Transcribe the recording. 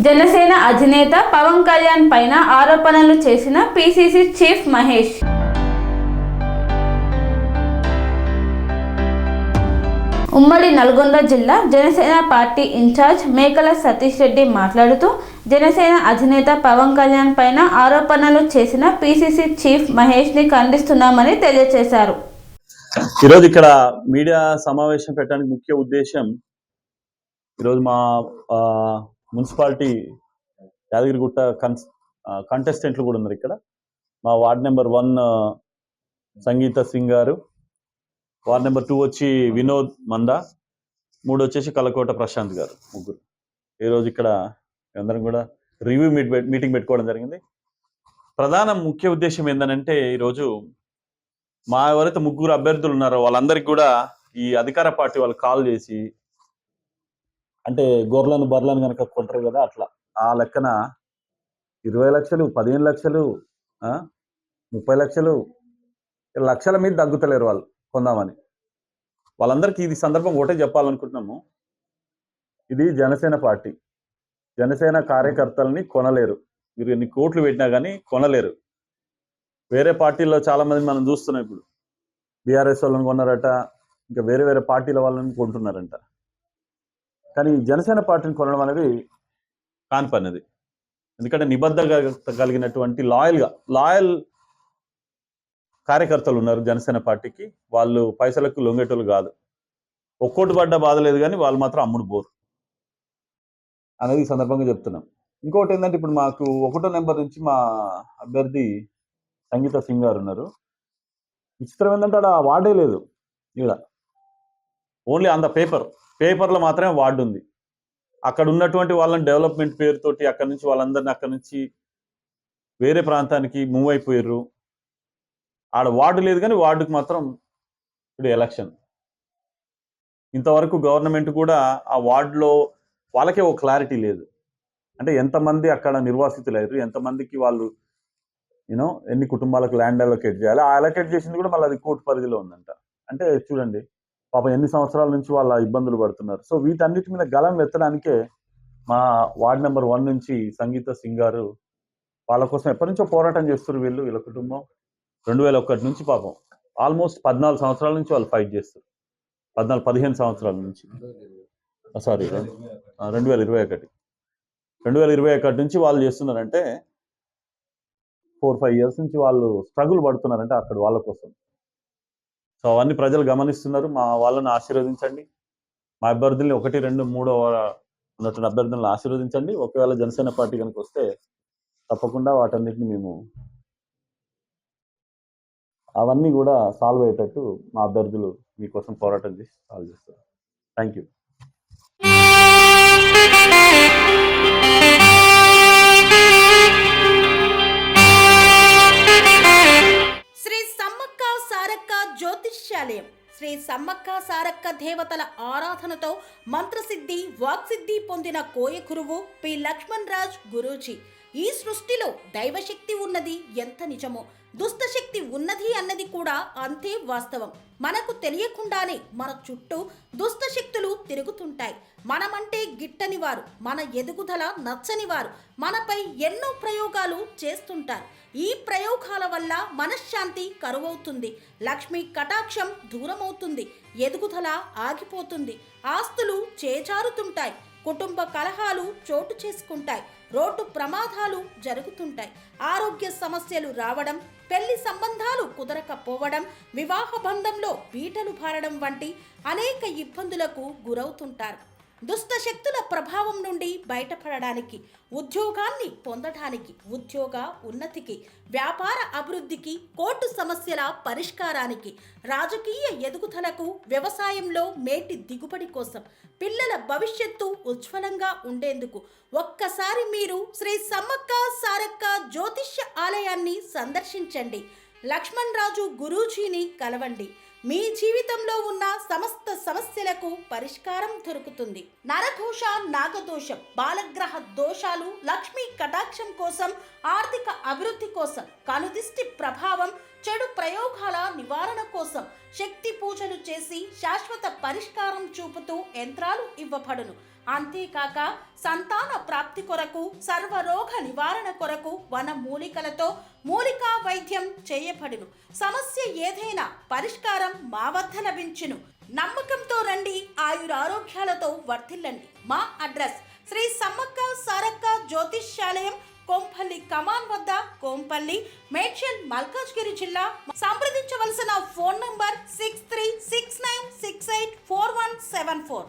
జనసేన అధినేత పవన్ కళ్యాణ్ పైన ఆరోపణలు చేసిన పిసిసి చీఫ్ మహేష్. ఉమ్మడి నల్గొండ జిల్లా జనసేన పార్టీ ఇన్ఛార్జ్ మేకల సతీష్ రెడ్డి మాట్లాడుతూ, జనసేన అధినేత పవన్ కళ్యాణ్ పైన ఆరోపణలు చేసిన పిసిసి చీఫ్ మహేష్ ని ఖండిస్తున్నామని తెలియజేశారు. ఈరోజు ఇక్కడ మీడియా సమావేశం పెట్టడానికి ముఖ్య ఉద్దేశం, ఈరోజు మా మున్సిపాలిటీ యాదగిరిగుట్ట కంటెస్టెంట్లు కూడా ఉన్నారు. ఇక్కడ మా వార్డ్ నెంబర్ 1 సంగీత సింగ్ గారు, వార్డ్ నెంబర్ 2 వచ్చి వినోద్ మందా, 3 వచ్చేసి కలకోట ప్రశాంత్ గారు, ముగ్గురు. ఈరోజు ఇక్కడ అందరం కూడా రివ్యూ మీటింగ్ పెట్టుకోవడం జరిగింది. ప్రధాన ముఖ్య ఉద్దేశం ఏంటంటే, ఈరోజు మా ఎవరైతే ముగ్గురు అభ్యర్థులు ఉన్నారో వాళ్ళందరికీ కూడా ఈ అధికార పార్టీ వాళ్ళు కాల్ చేసి, అంటే గొర్రెలను బర్రెలను కనుక కొంటారు కదా, అట్లా ఆ లెక్కన 20 లక్షలు, 15 లక్షలు, 30 లక్షలు, లక్షల మీద తగ్గుతలేరు వాళ్ళు కొందామని. వాళ్ళందరికీ ఇది సందర్భం ఒకటే చెప్పాలనుకుంటున్నాము, ఇది జనసేన పార్టీ. జనసేన కార్యకర్తలని కొనలేరు. మీరు ఎన్ని కోట్లు పెట్టినా కానీ కొనలేరు. వేరే పార్టీల్లో చాలా మంది మనం చూస్తున్నాం. ఇప్పుడు బీఆర్ఎస్ వాళ్ళని కొన్నారట, ఇంకా వేరే వేరే పార్టీల వాళ్ళని కొంటున్నారంట. కానీ జనసేన పార్టీని కొనడం అనేది కాని పని. అది ఎందుకంటే నిబద్ధత కలిగినటువంటి లాయల్ కార్యకర్తలు ఉన్నారు జనసేన పార్టీకి. వాళ్ళు పైసలకు లొంగేటోళ్ళు కాదు. ఒక్కోటి పడ్డ బాధ లేదు, కానీ వాళ్ళు మాత్రం అమ్ముడు పోరు అనేది ఈ సందర్భంగా చెప్తున్నాం. ఇంకోటి ఏంటంటే, ఇప్పుడు మాకు 1వ నెంబర్ నుంచి మా అభ్యర్థి సంగీత సింగ్ గారు ఉన్నారు. విచిత్రం ఏంటంటే, ఆడ వార్డే లేదు. ఇక్కడ ఓన్లీ ఆన్ ద పేపర్లో మాత్రమే వార్డు ఉంది. అక్కడ ఉన్నటువంటి వాళ్ళని డెవలప్మెంట్ పేరుతోటి అక్కడ నుంచి వాళ్ళందరినీ అక్కడ నుంచి వేరే ప్రాంతానికి మూవ్ అయిపోయారు. ఆడ వార్డు లేదు, కానీ వార్డుకు మాత్రం ఇప్పుడు ఎలక్షన్. ఇంతవరకు గవర్నమెంట్ కూడా ఆ వార్డులో వాళ్ళకే ఒక క్లారిటీ లేదు. అంటే ఎంతమంది అక్కడ నిర్వాసితులు అయ్యారు, ఎంతమందికి వాళ్ళు ఎన్ని కుటుంబాలకు ల్యాండ్ అలొకేట్ చేయాలి. ఆ అలొకేట్ చేసింది కూడా మళ్ళీ అది కోర్టు పరిధిలో ఉందంట. అంటే చూడండి పాపం ఎన్ని సంవత్సరాల నుంచి వాళ్ళ ఇబ్బందులు పడుతున్నారు. సో వీటన్నిటి మీద గలం ఎత్తడానికే మా వార్డ్ నెంబర్ 1 నుంచి సంగీత సింగ్ గారు వాళ్ళ కోసం ఎప్పటి నుంచో పోరాటం చేస్తారు. వీళ్ళ కుటుంబం 2001 నుంచి పాపం ఆల్మోస్ట్ 14 సంవత్సరాల నుంచి వాళ్ళు ఫైట్ చేస్తారు. 15 సంవత్సరాల నుంచి, సారీ 2021 నుంచి వాళ్ళు చేస్తున్నారంటే 4-5 ఇయర్స్ నుంచి వాళ్ళు స్ట్రగుల్ పడుతున్నారంటే అక్కడ వాళ్ళ కోసం. సో అవన్నీ ప్రజలు గమనిస్తున్నారు. మా వాళ్ళని ఆశీర్వదించండి. మా అభ్యర్థుల్ని 1, 2, 3 ఉన్నటువంటి అభ్యర్థులను ఆశీర్వదించండి. ఒకవేళ జనసేన పార్టీ కనుక వస్తే తప్పకుండా వాటన్నిటిని మేము అవన్నీ కూడా సాల్వ్ అయ్యేటట్టు మా అభ్యర్థులు మీకోసం పోరాటం చేసి సాల్వ్ చేస్తారు. Thank you. జ్యోతిష్యాలయం శ్రీ సమ్మక్క సారక్క దేవతల ఆరాధనతో మంత్రసిద్ధి వాక్సిద్ధి పొందిన కోయ గురువు పి లక్ష్మణ్ రాజ్ గురూజీ. ఈ సృష్టిలో దైవశక్తి ఉన్నది ఎంత నిజమో, దుష్టశక్తి ఉన్నది అన్నది కూడా అంతే వాస్తవం. మనకు తెలియకుండానే మన చుట్టూ దుష్టశక్తులు తిరుగుతుంటాయి. మనమంటే గిట్టని వారు, మన ఎదుగుదల నచ్చని వారు మనపై ఎన్నో ప్రయోగాలు చేస్తుంటారు. ఈ ప్రయోగాల వల్ల మనశ్శాంతి కరువవుతుంది, లక్ష్మీ కటాక్షం దూరమవుతుంది, ఎదుగుదల ఆగిపోతుంది, ఆస్తులు చేజారుతుంటాయి, కుటుంబ కలహాలు చోటు చేసుకుంటాయి, రోడ్డు ప్రమాదాలు జరుగుతుంటాయి, ఆరోగ్య సమస్యలు రావడం, పెళ్లి సంబంధాలు కుదరకపోవడం, వివాహ బంధంలో పీటలు భారడం వంటి అనేక ఇబ్బందులకు గురవుతుంటారు. దుష్టశక్తుల ప్రభావం నుండి బయటపడడానికి, ఉద్యోగాన్ని పొందడానికి, ఉద్యోగ ఉన్నతికి, వ్యాపార అభివృద్ధికి, కోర్టు సమస్యల పరిష్కారానికి, రాజకీయ ఎదుగుదలకు, వ్యవసాయంలో మేటి దిగుబడి కోసం, పిల్లల భవిష్యత్తు ఉజ్వలంగా ఉండేందుకు ఒక్కసారి మీరు శ్రీ సమ్మక్క సారక్క జ్యోతిష్య ఆలయాన్ని సందర్శించండి. లక్ష్మణ్ రాజు గురూజీని కలవండి. మీ జీవితంలో ఉన్న సమస్త సమస్యలకు పరిష్కారం దొరుకుతుంది. నరఘోష, నాగదోషం, బాలగ్రహ దోషాలు, లక్ష్మీ కటాక్షం కోసం, ఆర్థిక అభివృద్ధి కోసం, కనుదిష్టి ప్రభావం, చెడు ప్రయోగాల నివారణ కోసం శక్తి పూజలు చేసి శాశ్వత పరిష్కారం చూపుతూ యంత్రాలు ఇవ్వబడును. అంతేకాక సంతాన ప్రాప్తి కొరకు, సర్వరోగ నివారణ కొరకు వన మూలికలతో మూలికా వైద్యం చేయబడును. సమస్య ఏదైనా పరిష్కారం మా వద్ద లభించును. నమ్మకంతో రండి, ఆయురారోగ్యాలతో వర్ధిల్లండి. మా అడ్రస్ శ్రీ సమ్మక్క సారక్క జ్యోతిష్యాలయం, కోంపల్లి కమాన్ వద్ద, కోంపల్లి, మేడ్చల్, మల్కాజ్గిరి జిల్లా. సంప్రదించవలసిన ఫోన్ నంబర్ 6369684174.